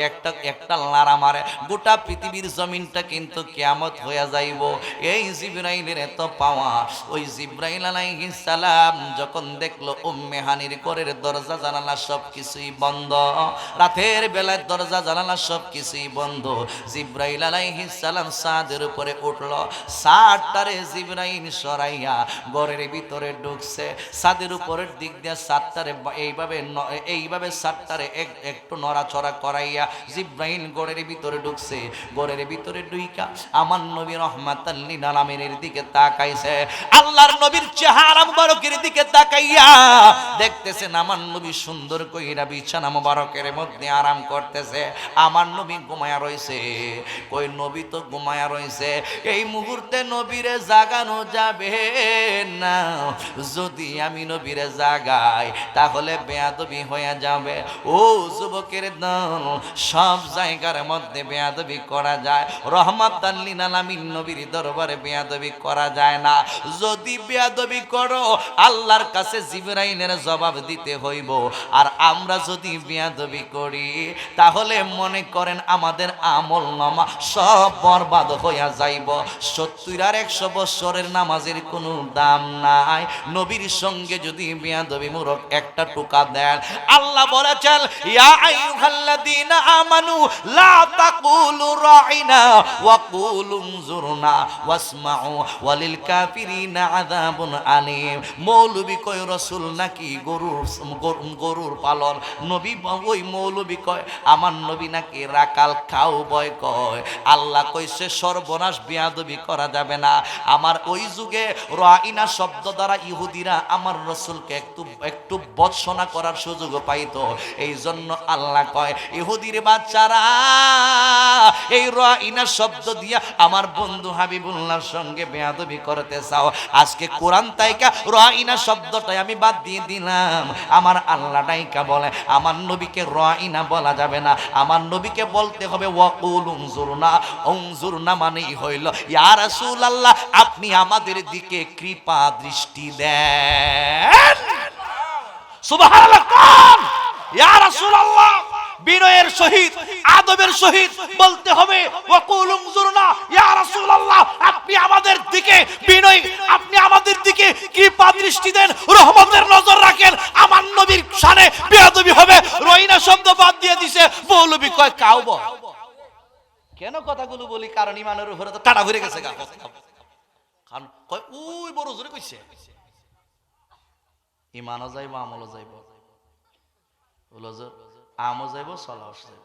একটা লাড়া মারে, গোটা পৃথিবীর জমিনটা কিন্তু কিয়ামত হয়ে যাইব। এই জিবরাইলের এত পাওয়া। ওই জিবরাইল আলাইহিস সালাম যখন দেখলো উম্মে হানির ঘরের দরজা জানালা সব কিছুই বন্ধ, রাতের বেলায় দরজা জানালা সব কিছুই বন্ধ, জিবরাইল আলাইহিস সালাম ছাদের উপরে উঠলো। ছাদটারে জিবরাইল সরাইয়া ঘরের ভিতরে ঢুকছে। ছাদের উপরের দিক দিয়ে ছাদটারে এইভাবে ছাদটারে একটু নড়াচড়া করাইয়া জিবরাইল ঘরের ভিতরে ঢুকছে। ঘরের ভিতরে ঢুইকা আমার নবী রাহমাতাল লিল আলামিনের দিকে তাকাইছে। আল্লাহর নবীর চেহারা মুবারকের দিকে তাকাইয়া দেখতেছেন আমার নবী সুন্দর কইরা বিছানা মুবারকের মধ্যে আরাম করতেছে। আমার নবী ঘুমায়া রইছে। কই নবী তো ঘুমায়া রইছে, এই মুহূর্তে নবীরে জাগানো যাবে না। যদি আমি নবীরে জাগাই তাহলে বেয়াদবি হয়ে যাবে। ও যুবকের দল, সব জায়গার মধ্যে বেয়াদবি করা যায়, রহমাতাল লিল আলামিন নবীর দরবারে বেয়াদবি করা যায় না। যদি বেয়াদবি করো আল্লাহর কাছে জিবরাইলের জবাব দিতে হইব। আর আমরা যদি বেয়াদবি করি তাহলে মনে করেন আমাদের আমল নামা সব বরবাদ হইয়া যাইব। ৭০ আর ১০০ বছরের নামাজের কোনো দাম নাই। নবীর সঙ্গে যদি বেয়াদবি মূরখ একটা টোকা দেন, আল্লাহ বলেছেন ইয়া আইয়ুহাল্লাযীনা আমানু লা তাকুলু রাইনা ওয়া কুলু উনজুরনা ওয়াসমাউ ওয়ালিল কাফিরিনা আযাবুন আলীম। মৌলবি কয় রাসূল নাকি গরুর পালন, নবী ওই মৌলবি কয় আমার নবী নাকি রাকাল খাও বয় কয়। আল্লাহ কইছে সর্বনাশ, বেয়াদবি করা যাবে না। আমার ওই যুগে রাইনা শব্দ দ্বারা ইহুদিরা আমার রাসূলকে একটু বৎসনা করার সুযোগ পাইতো। এই জন্য আল্লাহ কয় ইহুদির বাচ্চারা এই রাইনা শব্দ দিয়া আমার বন্ধু হাবিবুল্লাহর সঙ্গে বেয়াদবি করতে চাও, আজকে কোরআন তাইকা রাইনা শব্দটাই আমি বাদ দিয়ে দিলাম। আমার আল্লাহ তাইকা বলে আমার নবীকে রাইনা বলা যাবে না, আমার নবীকে বলতে হবে ওয়াকুল উনজুরনা। উনজুরনা মানেই হইল ইয়া রাসূলুল্লাহ আপনি আমাদের দিকে কৃপা দৃষ্টি দেন। সুবহানাল্লাহ। কোন ইয়া রাসূলুল্লাহ বিনয়ের সহিত আদবের সহিত বলতে হবে ওয়াকুল উনজুরনা ইয়া রাসূলুল্লাহ আপনি আমাদের দিকে বিনয়, আপনি আমাদের দিকে কৃপা দৃষ্টি দেন, রহমতের নজর রাখেন। আমার নবীর শানে বেয়াদবি হবে, রইনা শব্দ বাদ দিয়ে দিছে। মৌলবি কয় কাউব। কেন কথাগুলো বলি? কারণ ইমানের উপরে তো টাটা ঘুরে গেছে গা। কারণ কয় ওই বড় জোরে কইছে ইমানও যাইব আমলও যাইব, বলো যে আমও যাইব চলাও যাইব,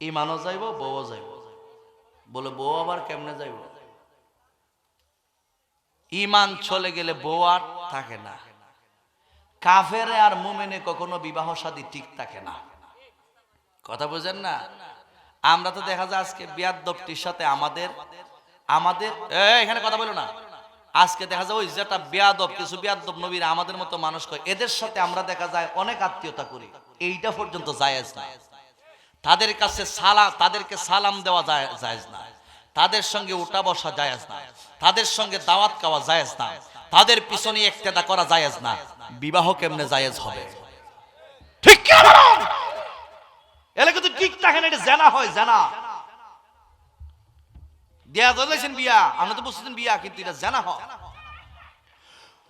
ইমানও যাইব বউও যাইব। বলে বউ আবার কেমনে যাইব? ইমান চলে গেলে বউ আর থাকে না। কাফেরে আর মুমিনে কখনো বিবাহ শাদী ঠিক থাকে না। কথা বুঝেন না? আমরা তো দেখা যায় আজকে বেয়াদবটির সাথে আমাদের এখানে কথা বলো না, আজকে দেখা যায় ওই যেটা বেয়াদব, কিছু বেয়াদব নবীর আমাদের মতো মানুষ কয়, এদের সাথে আমরা দেখা যায় অনেক আত্মীয়তা করি, এইটা পর্যন্ত জায়েজ না। তাদের কাছে তাদেরকে সালাম দেওয়া জায়েজ না, তাদের সঙ্গে উঠা বসা জায়েজ না, তাদের সঙ্গে দাওয়াত খাওয়া জায়েজ না, তাদের পিছনে ইক্তেদা করা জায়েজ না। বিবাহ কেমনে জায়েজ হবে? ঠিক কি না? এলে কিন্তু ঠিক থাকে না, এটা জানা হয়। জানা দেয়া ধরেছেন বিয়া, আমরা তো বুঝছেন বিয়া, কিন্তু এটা জানা হয়।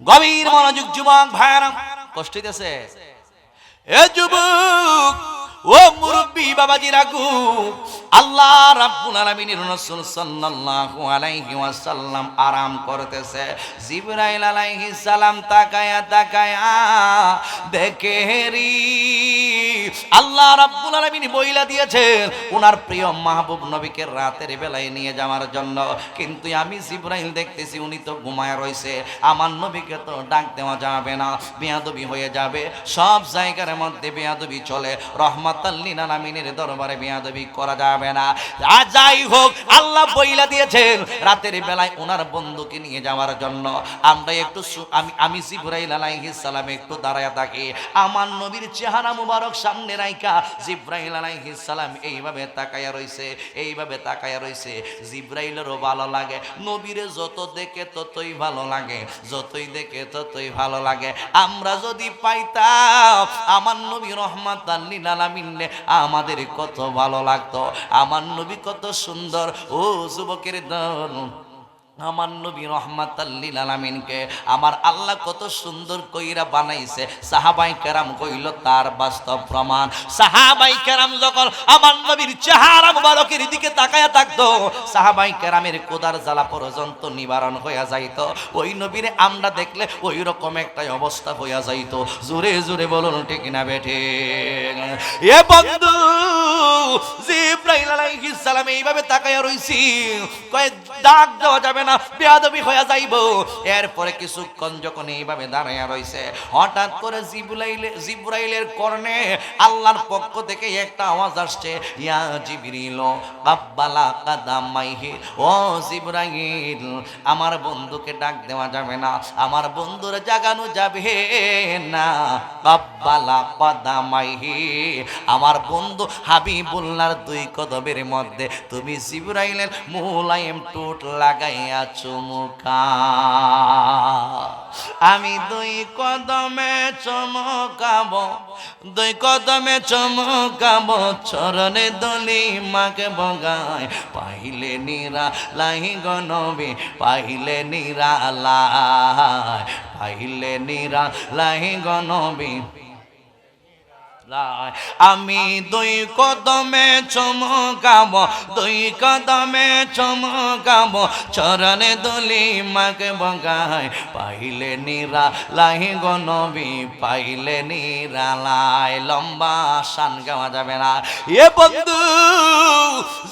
গভীর মনোযোগ যুবক ভাইরা, কষ্ট হইতেছে? এ যুবক ও মুরব্বী বাবাজি রাখু, আল্লাহ রাব্বুল আলামিনের রাসূল সাল্লাল্লাহু আলাইহি ওয়াসাল্লাম আরাম করতেছে। জিবরাইল আলাইহিস সালাম তাকায়া তাকায়া দেখে রি আল্লাহ রাব্বুল আলামিন বইলা দিয়েছেন ওনার প্রিয় মাহবুব নবীকে রাতের বেলায় নিয়ে যাওয়ার জন্য, কিন্তু আমি জিবরাইল দেখতেছি উনি তো ঘুমায় রয়েছে, আমার নবীকে তো ডাক দেওয়া যাবে না, বেয়াদবি হয়ে যাবে। সব জায়গার মধ্যে বেয়াদবি চলে, রহমাতাল লিল আলামিনের দরবারে বেয়াদবি করা যাবে না। যাই হোক, আল্লাহ বইলা দিয়েছেন রাতের বেলায় ওনার বন্ধুকে নিয়ে যাওয়ার জন্য। আমরা একটু আমি জিবরাইল আলাইহিস সালাম একটু দাঁড়ায় থাকি, আমার নবীর চেহারা মুবারক সামনে রাইখা জিবরাইল আলাইহিস সালাম এইভাবে তাকায়া রইছে, এইভাবে তাকায়া রইছে। জিবরাইলেরও ভালো লাগে, নবীরে যত দেখে ততই ভালো লাগে, যতই দেখে ততই ভালো লাগে। আমরা যদি পাইতাম আমার নবী রহমাতাল লিল আলামিন, আমাদের কত ভালো লাগতো। আমার নবী কত সুন্দর, ও যুবকের দল, আমার নবী রহমাতাল লিল আলামিনকে আমার আল্লাহ কত সুন্দর কইরা বানাইছে। সাহাবাই কেরাম কইল তার বাস্তব প্রমাণ। সাহাবাই কেরাম যখন আমার নবীর চেহারা মুবারকের দিকে তাকায়া থাকতো, সাহাবাই কেরামের কোদার জ্বালা পর্যন্ত নিবারণ হইয়া যাইতো। ওই নবীরে আমরা দেখলে ওই রকম একটা অবস্থা হইয়া যাইতো। জোরে জোরে বলুন ঠিক না বেঠে? এ বন্ধু, জিবরাইল আলাইহিস সালাম এইভাবে তাকায়া রইছি, কয় ডাক দেওয়া যাবে না, বেয়াদবি হয়ে যাইব। এরপরে কিছুক্ষণ যখন এইভাবে দাঁড়াইয়া রইছে, হঠাৎ করে জিবরাইলের কর্ণে আল্লাহর পক্ষ থেকে একটা আওয়াজ আসছে, ইয়া জিবরিল কাব্বালা কাদামাইহি, ও জিবরাইল আমার বন্ধুকে ডাক দেওয়া যাবে না, আমার বন্ধুরে জাগানো যাবে না। কাব্বালা কাদামাইহি, আমার বন্ধু হাবিবুল্লাহর দুই কদমের মধ্যে তুমি জিবরাইলের মুলায়েম টুট লাগাইয়া চুমুকা। আমি দুই কদমে চমকাবো, দুই কদমে চমকাবো, চরণে দলি মাকে বগায়, পাইলে নিরা লাই গনবী, পাইলে নিরা লাই, পাইলে নিরা লাই গনবী। আমি দুই কদমে চমকাবো, দুই কদমে চমকাবো, চরণে দলি মাকে বগায়, পাইলে নিরা লাই গনবী, পাইলে নিরা লাই। লম্বা শান গাওয়া যাবে না। এ বন্ধু,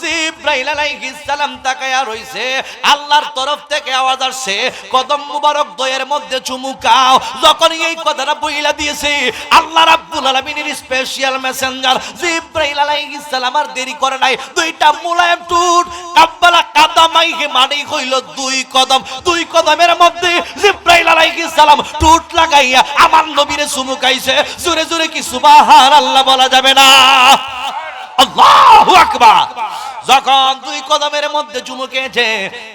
জিবরাইল আলাইহিস সালাম তাকায়া রইছে, আল্লাহর তরফ থেকে আওয়াজ আসছে, কদম মুবারক দয়ের মধ্যে চুমুকাও। যখন এই কথাটা বইলা দিয়েছে, আল্লাহ রাব্বুল আলামিনের স্পেশাল মেসেঞ্জার জিবরাইল আলাইহিস সালাম আর দেরি করে নাই, দুইটা মুলায়েম টুট কাব্বালা কাদামাইহি মানে হইল দুই কদম, দুই কদমের মধ্যে জিবরাইল আলাইহিস সালাম টুট লাগাইয়া আমার নবীরে চুমুকাইছে। জোরে জোরে কি সুবহানাল্লাহ বলা যাবে না? আল্লাহু আকবার। যখন দুই কদমের মধ্যে চুমুকেছে,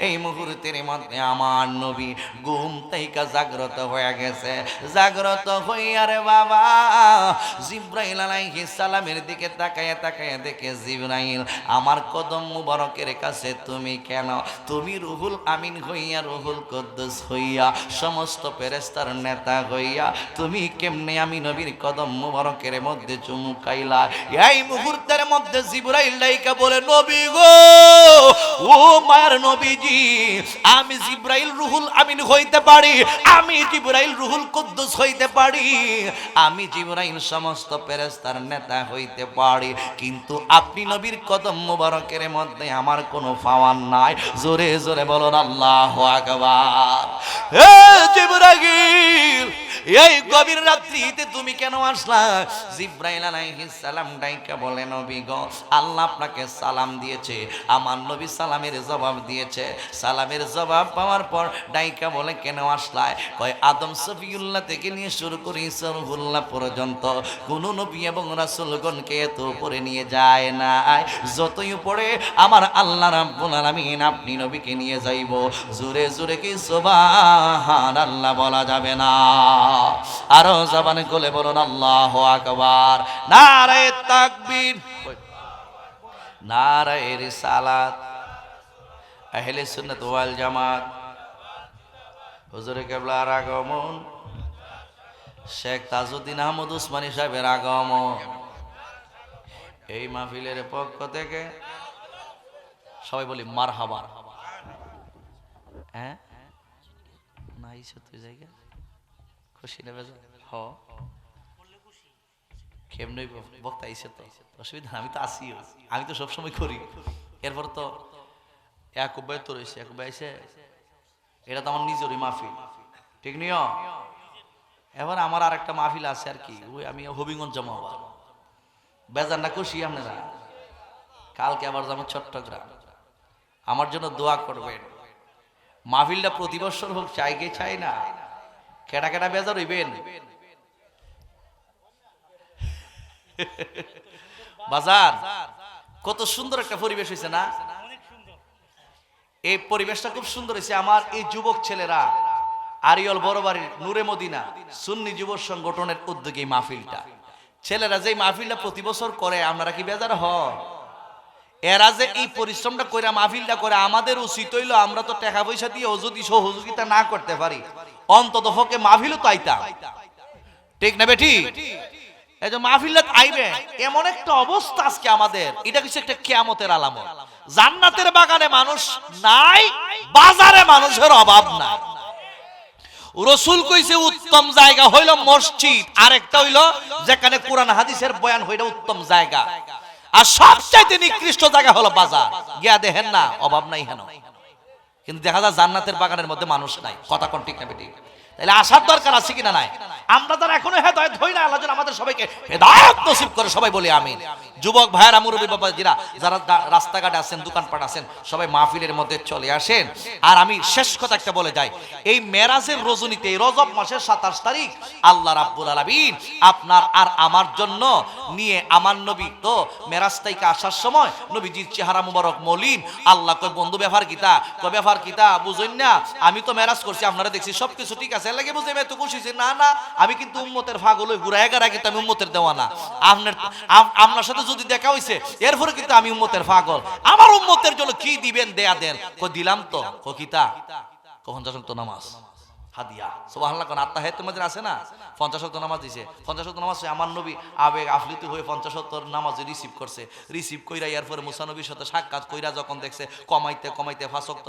এই মুহূর্তের মধ্যে আমার নবী ঘুম থেকে জাগ্রত হয়ে গেছে। জাগ্রত হইয়া রে বাবা জিবরাইল আলাইহিস সালামের দিকে তাকায়া তাকায়া দেখে, জিবরাইল আমার কদম মুবারকের কাছে তুমি কেন? তুমি রুহুল আমিন হইয়া, রুহুল কুদ্দুস হইয়া, সমস্ত ফেরেশতার নেতা হইয়া তুমি কেমনে আমি নবীর কদম মুবারকের মধ্যে চুমুকাইলা? এই মুহূর্তের মধ্যে জিবরাইল ডাইকা বলে, নবী গো, ও মায়ের নবীজি, আমি জিবরাইল রুহুল আমিন হইতে পারি, আমি জিবরাইল রুহুল কুদ্দুস হইতে পারি, আমি জিবরাইল সমস্ত ফেরেশতার নেতা হইতে পারি, কিন্তু আপনি নবীর কদম মুবারকের মধ্যে আমার কোনো পাওয়ার নাই। জোরে জোরে বলুন আল্লাহু আকবার। হে জিবরাইল, এই গভীর রাত্রিতে তুমি কেন আসলা? জিবরাইল আলাইহিস সালাম ডাইকা বলে, নবী গো, আল্লাহ আপনাকে সালাম দিয়েছে। আমার নবী সালামের জবাব দিয়েছে। সালামের জবাব পাওয়ার পর ডাইকা বলে, কেন আসলায়? কয়, আদম সফিউল্লাহ থেকে নিয়ে শুরু করে ইসরাফিল পর্যন্ত কোন নবী এবং রাসূলগণকে এত উপরে নিয়ে যায় না, যতই উপরে আমার আল্লাহ রাব্বুল আলামিন আপনি নবীকে নিয়ে যাইব। জোরে জোরে কি সুবহানাল্লাহ বলা যাবে না? আরো জবানে খুলে বলুন আল্লাহু আকবার। নারায়ে তাকবীর, নারায়ে রিসালাত, আহলে সুন্নাত ওয়াল জামাত, হুজুরে কেবলার আগমন, শেখ তাজউদ্দিন আহমদ উসমানী সাহেবের আগমন, এই মাহফিলের পক্ষ থেকে সবাই বলি মারহাবা। হ্যাঁ না এই সত্যি জায়গা খুশি নেবে হ কেমনই বক্তা আইসে তো অসুবিধা, আমি তো আসিও, আমি তো সবসময় করি। এরপর তো এক উপায় তো রয়েছে, এক উপায় আইসে, এটা তো আমার নিজেরই মাহফিল, ঠিক নিও। এবার আমার আর একটা মাহফিল আছে আর কি, ওই আমি হবিগঞ্জ জমাবার বেজার না খুশি আপনারা। কালকে আবার যাবো চট্টগ্রাম, আমার জন্য দোয়া করবেন। মাহফিলটা প্রতি বছর হোক, চাই কে চাই না, কেটা কেটা বেজার হইবেন। বাজার কত সুন্দর একটা পরিবেশ হয়েছে না, এই পরিবেশটা খুব সুন্দর হয়েছে। আমার এই যুবক ছেলেরা আরিয়ল বড়বাড়ির নূরে মদিনা সুন্নি যুব সংগঠনের উদ্যোগে মাহফিলটা, ছেলেরা যে মাহফিলটা প্রতি বছর করে, আপনারা কি বেজার হন? এরা যে এই পরিশ্রমটা করে মাহফিলটা করে, আমাদের উচিত হইল আমরা তো টাকা পয়সা দিয়ে যদি সহযোগিতা না করতে পারি, অন্তত পক্ষে মাহফিলও তো আইতাম, ঠিক না বেটি? এই যে মাহফিলত আইবে, এমন একটা অবস্থা আজকে আমাদের, এটা কিছু একটা কিয়ামতের আলামত। জান্নাতের বাগানে মানুষ নাই, বাজারে মানুষের অভাব নাই। রাসূল কইছে উত্তম জায়গা হইল মসজিদ, আরেকটা হইল যেখানে কোরআন হাদিসের বয়ান হইল উত্তম জায়গা, আর সবচাইতে নিকৃষ্ট জায়গা হলো বাজার। গিয়া দেখেন না অভাব নাই হেন, কিন্তু দেখা যায় জান্নাতের বাগানের মধ্যে মানুষ নাই। কথা কোন ঠিক না বেটি? তাহলে আসার দরকার আছে কিনা নাই? আমরা যারা এখনো হেদায়েত হই না, আল্লাহ যেন আমাদের সবাইকে হেদায়েত নসিব করে, সবাই বলি আমিন। যুবক ভাইয়েরা, মুরব্বী বাবাজিরা, যারা রাস্তাঘাটে আছেন, দোকানপাট আছেন, সবাই মাহফিলের মধ্যে চলে আসেন। আর আমি শেষ কথা একটা বলে যাই, এই মেরাজের রজনীতে, রজব মাসের 27 তারিখ আল্লাহ রাব্বুল আলামিন আপনার আর আমার জন্য নিয়ে, আমার নবী তো মেরাজ থেকে আসার সময় নবীজির চেহারা মুবারক মলিন। আল্লাহ কয় বন্ধু ব্যাপার কিতা? কয় ব্যাপার কিতা বুঝুন না, আমি তো মেরাজ করছি, আপনারা দেখছি সবকিছু ঠিক আছে, লাগে বুঝে এত খুশি না। না, আমি কিন্তু উম্মতের পাগল হই, ঘুরা এগার আগে তো আমি উম্মতের দেওয়া না। আপনার সাথে যদি দেখা হইছে, এরপরে কিন্তু আমি উম্মতের পাগল। আমার উম্মতের জন্য কি দিবেন, দেয়া দেন। কই দিলাম তো, কিতা কখন যখন তো নামাজ হাদিয়া, সুবহানাল্লাহ। কোন আত্মাহিয়াতের মধ্যে আছে না 50 ওয়াক্ত নামাজ দিছে, 50 ওয়াক্ত নামাজ আমার নবী আবেগ আফলিত হয়ে 50 ওয়াক্ত নামাজ রিসিভ করছে। রিসিভ কইরা এরপরে মুসা নবীর সাথে সাক্ষাৎ কইরা যখন দেখছে কমাইতে কমাইতে 5 ওয়াক্ত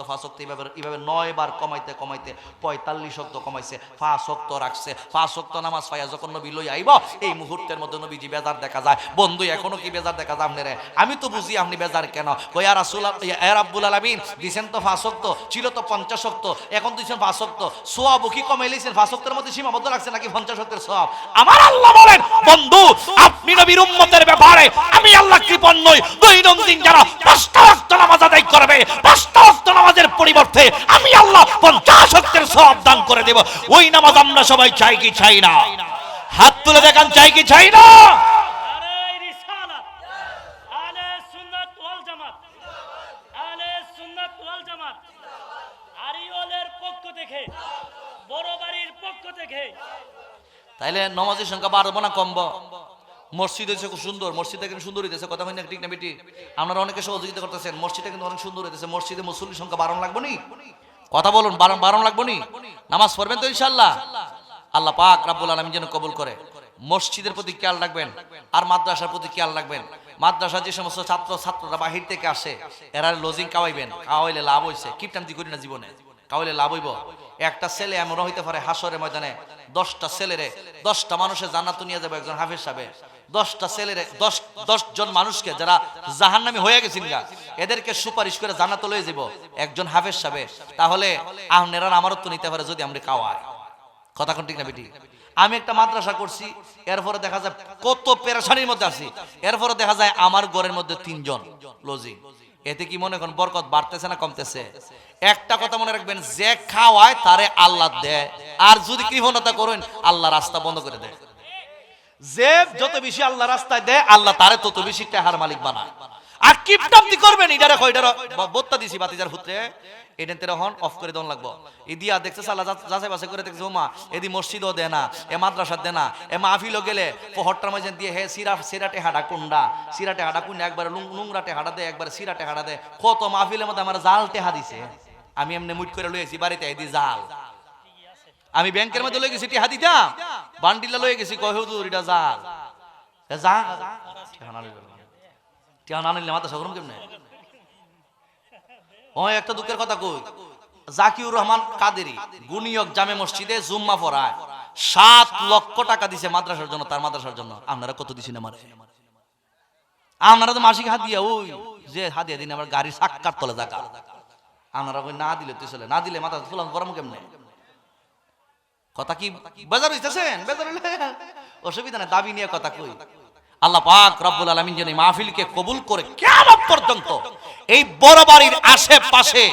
এইভাবে 9 বার কমাইতে কমাইতে 45 ওয়াক্ত কমাইছে, 5 ওয়াক্ত রাখছে। 5 ওয়াক্ত নামাজ পাইয়া যখন নবী লই আইব, এই মুহূর্তের মধ্যে নবীজি বেজার দেখা যায়। বন্ধু এখনো কি বেজার দেখা যায় আপনারে? আমি তো বুঝি আপনি বেজার কেন। কই ইয়া রাসূলুল্লাহ, ইয়া রাব্বুল আলামিন, দিছেন তো 5 ওয়াক্ত, ছিল তো 50 ওয়াক্ত, এখন দিছেন 5 ওয়াক্ত, সোয়াব কি কমাইলেছেন? 5 ওয়াক্তের মধ্যে সীমাবদ্ধ রাখছে নাকি 50 ওয়াক্তের সওয়াব? আমার আল্লাহ বলেন, বন্ধু আপনি নবীর উম্মতের ব্যাপারে আমি আল্লাহ কৃপণ নই। দৈনন্দিন যারা 5 ওয়াক্ত নামাজ আদায় করবে, 5 ওয়াক্ত নামাজের পরিবর্তে আমি আল্লাহ 50 ওয়াক্তের সওয়াব দান করে দেব। ওই নামাজ আমরা সবাই চাই কি চাই না? হাত তুলে দেখান, চাই কি চাই না? তাইলে নামাজের সংখ্যা বাড়বো না কমবো? মসজিদ হয়েছে খুব সুন্দর, মসজিদটা কিন্তু সুন্দর হইতেছে, কথা হয় না ঠিক না বেটি? আপনারা অনেকে সহযোগিতা করতেছেন, মসজিদটা কিন্তু অনেক সুন্দর হইতেছে। মসজিদে মুসল্লির সংখ্যা বাড়ানো লাগবো নি? কথা বলুন, বাড়ানো লাগবো নি? নামাজ পড়বেন তো ইনশাআল্লাহ? আল্লাহ পাক রাব্বুল আলামিন যেন কবুল করে। মসজিদের প্রতি খেয়াল রাখবেন, আর মাদ্রাসার প্রতি খেয়াল রাখবেন। মাদ্রাসা যে সমস্ত ছাত্ররা বাহির থেকে আসে, এরা লজিং খাওয়াইবেন। খাওয়াইলে লাভ হইছে, কিপটামতি করি না জীবনে, খাওয়াইলে লাভ হইব। একটা ছেলে এমন হইতে পারে হাসরের ময়দানে 10টা ছেলেরে, 10টা মানুষের জান্নাত নিয়ে যাবে একজন হাফেজ সাহেব। 10টা ছেলেরে, 10 জন মানুষকে যারা জাহান্নামী হয়ে গেছেন গা, এদেরকে সুপারিশ করে জান্নাতে লয়ে যাব একজন হাফেজ সাহেব। তাহলে আপনারা আমারও তো নিতে পারে যদি আমরা খাওয়াই। কথা কোন ঠিক না বেটি? আমি একটা মাদ্রাসা করছি, এরপরে দেখা যায় কত পেরেশানির মধ্যে আছি, এরপরে দেখা যায় আমার ঘরের মধ্যে 3 জন লজিং। এতে কি মনে করেন বরকত বাড়তেছে না কমতেছে? একটা কথা মনে রাখবেন, যে খাওয়ায় তারে আল্লাহ দেয়, আর যদি কৃপণতা করেন আল্লাহ রাস্তা বন্ধ করে দেয়। যে যত বেশি আল্লাহ রাস্তায় দেয়, আল্লাহ তারে তত বেশি টাকার মালিক বানায়। আর কিপটামতি করবেন, এটারে বত্তা দিছি বাতিজার পুত্রে, এটা তেরা হন অফ করে দেন লাগবো। ইদিয়া দেখছে আল্লাহ যাচাই বাছাই করে দেখছে, ওমা এদি মসজিদও দে না, এ মাদ্রাসা দে না, এ মাহফিলও গেলে পহরটার মাঝে দিয়ে হে সিরাটে হাডা কুন্ডা, সিরাটে হাডা কুন্ডা, একবার নোংরাটে হাডা দে, একবার সিরাটে হাডা দে। কত মাহফিলের মধ্যে আমার জাল টেহা দিছে, আমি এমনি মুট করে লইছি বাড়িতে, এদি জাল। আমি ব্যাংকের মধ্যে লয়ে গেছি টেহা দিতাম, বান্ডিলা লয়ে গেছি, কয় হুজুর এটা জাল। টেহা না নিলে মাথা সগরম কেমনে? ওই একটা দুঃখের কথা কই, জাকিউর রহমান কাদেরী গুনিয়ক জামে মসজিদে জুম্মা পড়ায় 7 লক্ষ টাকা দিছে মাদ্রাসার জন্য, তার মাদ্রাসার জন্য। আপনারা কত দিছেন আমারে? আপনারা তো মাসিক হাদিয়া, ওই যে হাদিয়া দিন আমার গাড়ির সাক্কার তলে জায়গা, আপনারা কই না দিলে তুই চলে, না দিলে মাথা ফুলাম গরম কেমনে? কথা কি বাজার হইতেছেন? বাজার হইলে অসুবিধা নাই, দাবি নিয়ে কথা কই। আল্লাহ পাক রব্বুল আলামিন যেন এই মাহফিলকে কবুল করে কিয়ামত পর্যন্ত এই বড় বাড়ির আশেপাশে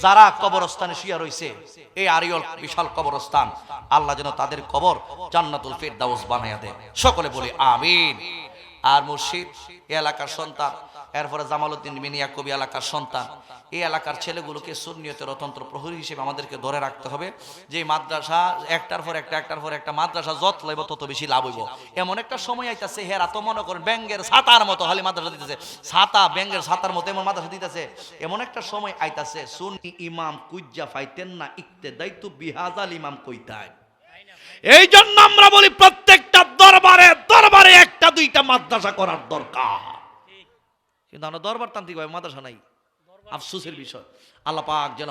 যারা কবরস্থানে শুয়ে রয়েছে, এই আরিয়ল বিশাল কবরস্থান, আল্লাহ যেন তাদের কবর জান্নাতুল ফিরদাউস বানায়া দেয়। সকলে বলি আমিন। আর মুর্শিদ এই এলাকার সন্তান, এরপরে জামালউদ্দিন মিনিয়া কবি এলাকার সন্তান, এই এলাকার ছেলেগুলোকে সুন্নিয়তের অতন্ত্র প্রহরী হিসেবে আমাদেরকে ধরে রাখতে হবে। যে মাদ্রাসা একটার পর একটা মাদ্রাসা যত লইব তত বেশি লাভ হইব। এমন একটা সময় আইতাছে, হেরা তো মনে করেন ব্যাঙ্গের ছাতার মতো খালি মাদ্রাসা দিতেছে, ছাতা ব্যাঙ্গের ছাতার মতো এমন মাদ্রাসা দিতেছে। এমন একটা সময় আইতাছে সুন্নি ইমাম কুজ্জা ফাইতেন না, ইক্তেদাইতু বিহাজাল ইমাম কইতায়। এই জন্য আমরা বলি প্রত্যেকটা দরবারে দরবারে একটা দুইটা মাদ্রাসা করার দরকার। কিন্তু আমরা দরবার তান্ত্রিক ভাবে মাদ্রাসা নাই, আফসোসের বিষয়। আল্লাহ পাক যেন